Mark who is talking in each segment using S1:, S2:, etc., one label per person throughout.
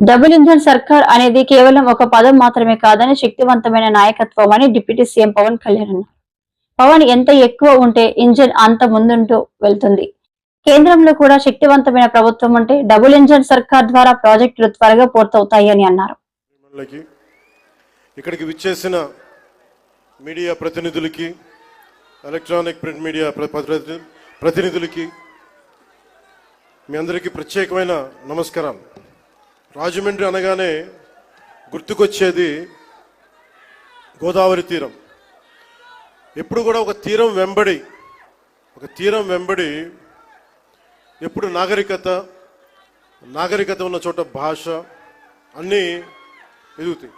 S1: Double engine సర్కార్ అనేది కేవలం ఒక పదం మాత్రమే కాదని శక్తివంతమైన నాయకత్వం అని డిప్యూటీ సీఎం పవన్ కళ్యాణ్ అన్నారు. పవన్ ఎంత ఎక్కువ ఉంటే ఇంజన్ అంత ముందుంటూ వెళ్తుంది. కేంద్రంలో కూడా శక్తివంతమైన ప్రభుత్వం ఉంటే డబుల్ ఇంజన్ సర్కార్ ద్వారా ప్రాజెక్టులు త్వరగా పూర్తవుతాయని అన్నారు.
S2: ఇక్కడికి విచ్చేసిన మీడియా ప్రతినిధులకి, ఎలక్ట్రానిక్ ప్రింట్ మీడియా ప్రతినిధులకి మీ అందరికీ ప్రత్యేకమైన నమస్కారం. రాజమండ్రి అనగానే గుర్తుకొచ్చేది గోదావరి తీరం. ఎప్పుడు కూడా ఒక తీరం వెంబడి ఎప్పుడు నాగరికత ఉన్న చోట భాష అన్నీ ఎదుగుతాయి.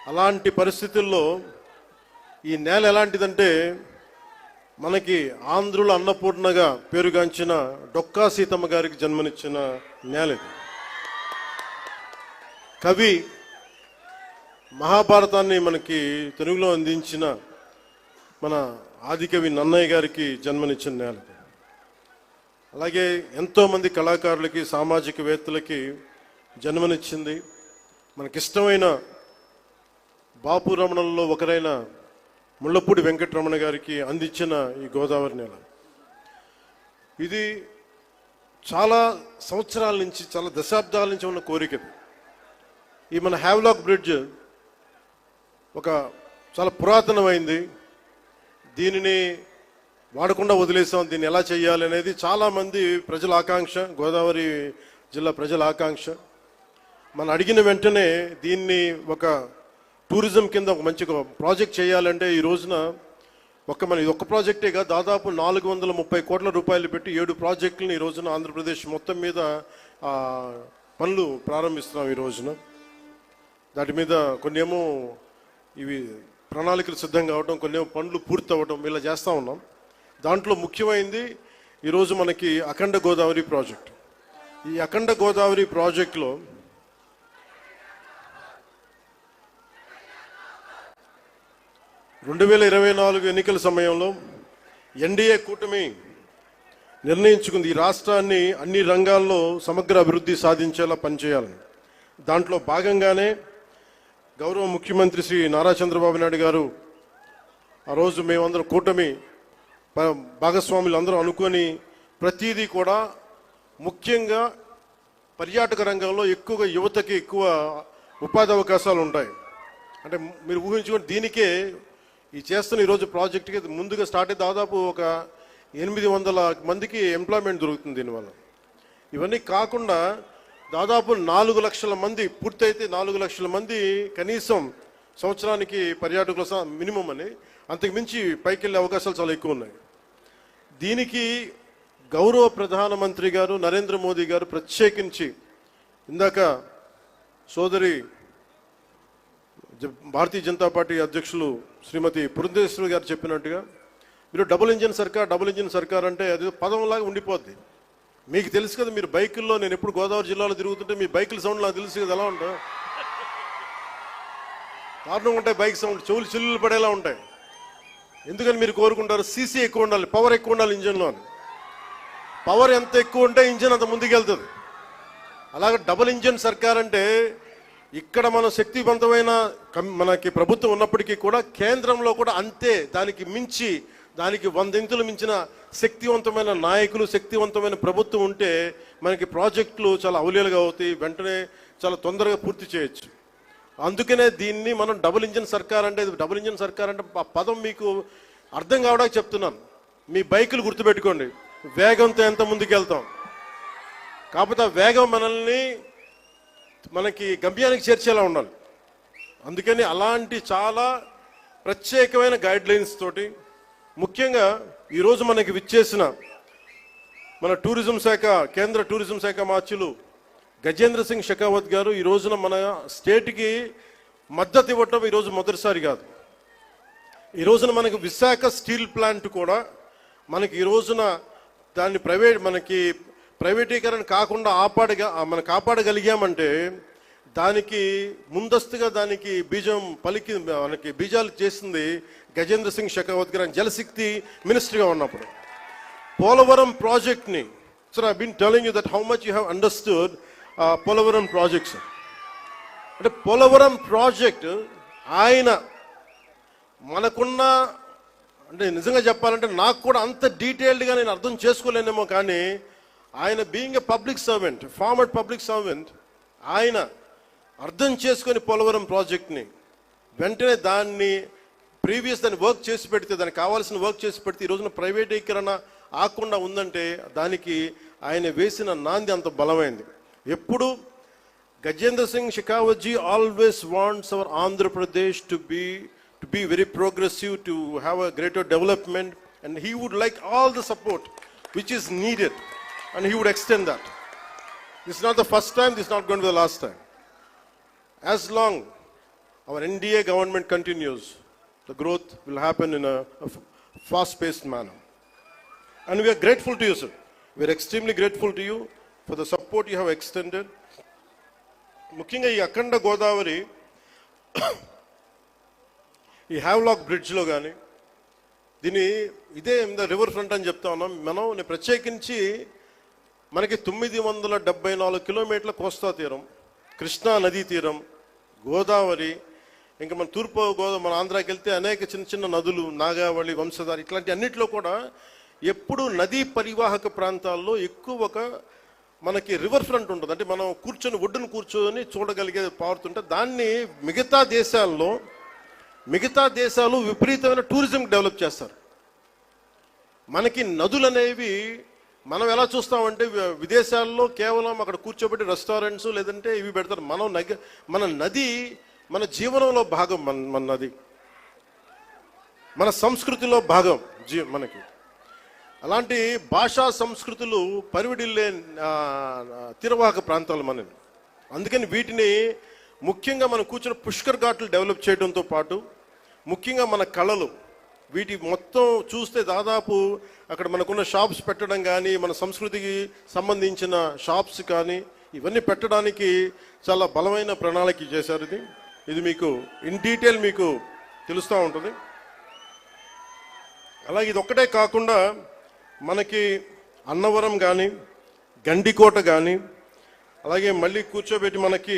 S2: అలాంటి పరిస్థితుల్లో ఈ నేల ఎలాంటిదంటే మనకి ఆంధ్రుల అన్నపూర్ణగా పేరుగాంచిన డొక్కా సీతమ్మ గారికి జన్మనిచ్చిన నేల ఇది. కవి మహాభారతాన్ని మనకి తెలుగులో అందించిన మన ఆదికవి నన్నయ్య గారికి జన్మనిచ్చిన నేల. అలాగే ఎంతోమంది కళాకారులకి, సామాజికవేత్తలకి జన్మనిచ్చింది. మనకిష్టమైన బాపు రమణంలో ఒకరైన ముళ్ళపూడి వెంకటరమణ గారికి అందించిన ఈ గోదావరి నేల. ఇది చాలా సంవత్సరాల నుంచి, చాలా దశాబ్దాల నుంచి ఉన్న కోరిక. ఈ మన హ్యావ్లాక్ బ్రిడ్జ్ ఒక చాలా పురాతనమైంది. దీనిని వాడకుండా వదిలేసాం. దీన్ని ఎలా చేయాలి అనేది చాలామంది ప్రజల ఆకాంక్ష, గోదావరి జిల్లా ప్రజల ఆకాంక్ష. మనం అడిగిన వెంటనే దీన్ని ఒక టూరిజం కింద ఒక మంచి ప్రాజెక్ట్ చేయాలంటే ఈ రోజున ఇది ఒక్క ప్రాజెక్టే కాదు, దాదాపు 430 కోట్ల రూపాయలు పెట్టి 7 ప్రాజెక్టులను ఈ రోజున ఆంధ్రప్రదేశ్ మొత్తం మీద పనులు ప్రారంభిస్తున్నాం. ఈ రోజున దాటి మీద కొన్ని ఏమో ఇవి ప్రణాళికలు సిద్ధం కావడం, కొన్ని ఏమో పనులు పూర్తి అవ్వడం, ఇలా చేస్తూ ఉన్నాం. దాంట్లో ముఖ్యమైనది ఈరోజు మనకి అఖండ గోదావరి ప్రాజెక్ట్. ఈ అఖండ గోదావరి ప్రాజెక్టులో 2024 ఎన్నికల సమయంలో ఎన్డీఏ కూటమి నిర్ణయించుకుంది ఈ రాష్ట్రాన్ని అన్ని రంగాల్లో సమగ్ర అభివృద్ధి సాధించేలా పనిచేయాలని. దాంట్లో భాగంగానే గౌరవ ముఖ్యమంత్రి శ్రీ నారా చంద్రబాబు నాయుడు గారు ఆ రోజు మేమందరం కూటమి భాగస్వాములు అందరూ అనుకొని ప్రతిదీ కూడా ముఖ్యంగా పర్యాటక రంగంలో ఎక్కువగా యువతకి ఎక్కువ ఉపాధి అవకాశాలు ఉంటాయి. అంటే మీరు ఊహించుకొని దీనికే ఈ చేస్తున్న ఈరోజు ప్రాజెక్టుకి ముందుగా స్టార్ట్ అయ్యి దాదాపు ఒక 800 మందికి ఎంప్లాయ్మెంట్ దొరుకుతుంది దీనివల్ల. ఇవన్నీ కాకుండా దాదాపు 4 లక్షల మంది, పూర్తయితే 4 లక్షల మంది కనీసం సంవత్సరానికి పర్యాటకుల మినిమం అని, అంతకుమించి పైకి వెళ్ళే అవకాశాలు చాలా ఎక్కువ ఉన్నాయి. దీనికి గౌరవ ప్రధానమంత్రి గారు నరేంద్ర మోదీ గారు ప్రత్యేకించి ఇందాక సోదరి భారతీయ జనతా పార్టీ అధ్యక్షులు శ్రీమతి పురంధేశ్వరి గారు చెప్పినట్టుగా మీరు డబుల్ ఇంజిన్ సర్కార్ అంటే అది పదంలాగా ఉండిపోద్ది. మీకు తెలుసు కదా, మీరు బైకుల్లో, నేను ఎప్పుడు గోదావరి జిల్లాలో తిరుగుతుంటే మీ బైకుల సౌండ్ నాకు తెలుసు కదా ఎలా ఉంటాయి, దారుణంగా ఉంటాయి. బైక్ సౌండ్ చెవులు చిల్లులు పడేలా ఉంటాయి. ఎందుకని మీరు కోరుకుంటారు సీసీ ఎక్కువ ఉండాలి, పవర్ ఎక్కువ ఉండాలి ఇంజన్లో అని. పవర్ ఎంత ఎక్కువ ఉంటే ఇంజన్ అంత ముందుకెళ్తుంది. అలాగే డబుల్ ఇంజన్ సర్కార్ అంటే ఇక్కడ మనం శక్తివంతమైన మనకి ప్రభుత్వం ఉన్నప్పటికీ కూడా కేంద్రంలో కూడా అంతే, దానికి మించి, దానికి 100 ఇంతులు మించిన శక్తివంతమైన నాయకులు, శక్తివంతమైన ప్రభుత్వం ఉంటే మనకి ప్రాజెక్టులు చాలా అవలీలుగా అవుతాయి, వెంటనే చాలా తొందరగా పూర్తి చేయొచ్చు. అందుకనే దీన్ని మనం డబుల్ ఇంజిన్ సర్కార్ అంటే ఆ పదం మీకు అర్థం కావడానికి చెప్తున్నాను. మీ బైకులు గుర్తుపెట్టుకోండి, వేగంతో ఎంత ముందుకు వెళ్తాం, కాకపోతే ఆ వేగం మనకి గమ్యానికి చేర్చేలా ఉండాలి. అందుకని అలాంటి చాలా ప్రత్యేకమైన గైడ్ లైన్స్ తోటి, ముఖ్యంగా ఈరోజు మనకి విచ్చేసిన మన టూరిజం శాఖ, కేంద్ర టూరిజం శాఖ మార్చులు గజేంద్ర సింగ్ షెకావత్ గారు ఈ రోజున మన స్టేట్కి మద్దతు ఇవ్వటం ఈరోజు మొదటిసారి కాదు. ఈ రోజున మనకి విశాఖ స్టీల్ ప్లాంట్ కూడా మనకి ఈ రోజున దాన్ని ప్రైవేటీకరణ కాకుండా కాపాడగలిగామంటే దానికి ముందస్తుగా దానికి మనకి బీజాలు చేసింది గజేంద్ర సింగ్ షెకావత్ గారు జలశక్తి మినిస్టర్గా ఉన్నప్పుడు. పోలవరం ప్రాజెక్ట్ని, sir I been telling you that how much you have understood Polavaram projects. అంటే పోలవరం ప్రాజెక్ట్ ఆయన మనకున్న, అంటే నిజంగా చెప్పాలంటే నాకు కూడా అంత డీటెయిల్డ్గా నేను అర్థం చేసుకోలేనేమో, కానీ ఆయన being a public servant, former public servant, ఆయన అర్థం చేసుకొని పోలవరం ప్రాజెక్ట్ని వెంటనే దాన్ని దాన్ని వర్క్ చేసి పెడితే, దానికి కావాల్సిన వర్క్ చేసి పెడితే ఈ రోజున ప్రైవేటీకరణ ఆకుండా ఉందంటే దానికి ఆయన వేసిన నాంది అంత బలమైంది. ఎప్పుడు Gajendra Singh Shekhawat ji always wants our Andhra Pradesh to be very progressive, to have a greater development, and he would like all the support which is needed, and he would extend that. This is not the first time, this is not going to be the last time. As long our NDA government continues, the growth will happen in a fast-paced manner. And we are grateful to you, sir. We are extremely grateful to you for the support you have extended. ముఖ్యంగా ఈ అఖండ గోదావరి ఈ Havelock బ్రిడ్జ్లో కానీ దీన్ని ఇదే river front అని చెప్తా ఉన్నాం మనం. ప్రత్యేకించి మనకి 974 కిలోమీటర్ల కోస్తా తీరం, కృష్ణా నదీ తీరం, గోదావరి, ఇంకా మన తూర్పు గోదావరి, మన ఆంధ్రాకి వెళ్తే అనేక చిన్న చిన్న నదులు, నాగావళి, వంశధార, ఇట్లాంటి అన్నింటిలో కూడా ఎప్పుడు నదీ పరివాహక ప్రాంతాల్లో ఎక్కువ మనకి రివర్ ఫ్రంట్ ఉంటుంది. అంటే మనం ఒడ్డును కూర్చొని చూడగలిగే పారుతుంటే దాన్ని మిగతా దేశాలు విపరీతమైన టూరిజం డెవలప్ చేస్తారు. మనకి నదులు అనేవి మనం ఎలా చూస్తామంటే విదేశాల్లో కేవలం అక్కడ కూర్చోబెట్టి రెస్టారెంట్స్ లేదంటే ఇవి పెడతారు. మన నది మన జీవనంలో భాగం. మన నది మన సంస్కృతిలో భాగం మనకి. అలాంటి భాషా సంస్కృతులు పరివిడిల్లే తీరవాహక ప్రాంతాలు మనని. అందుకని వీటిని ముఖ్యంగా మనం కూర్చున్న పుష్కర్ ఘాట్లు డెవలప్ చేయడంతో పాటు ముఖ్యంగా మన కళలు, వీటి మొత్తం చూస్తే దాదాపు అక్కడ మనకున్న షాప్స్ పెట్టడం కానీ, మన సంస్కృతికి సంబంధించిన షాప్స్ కానీ ఇవన్నీ పెట్టడానికి చాలా బలమైన ప్రణాళిక చేశారు. ఇది మీకు ఇన్ డీటెయిల్ మీకు తెలుస్తూ ఉంటుంది. అలాగే ఇది ఒక్కటే కాకుండా మనకి అన్నవరం కానీ, గండికోట కానీ, అలాగే మళ్ళీ కూర్చోబెట్టి మనకి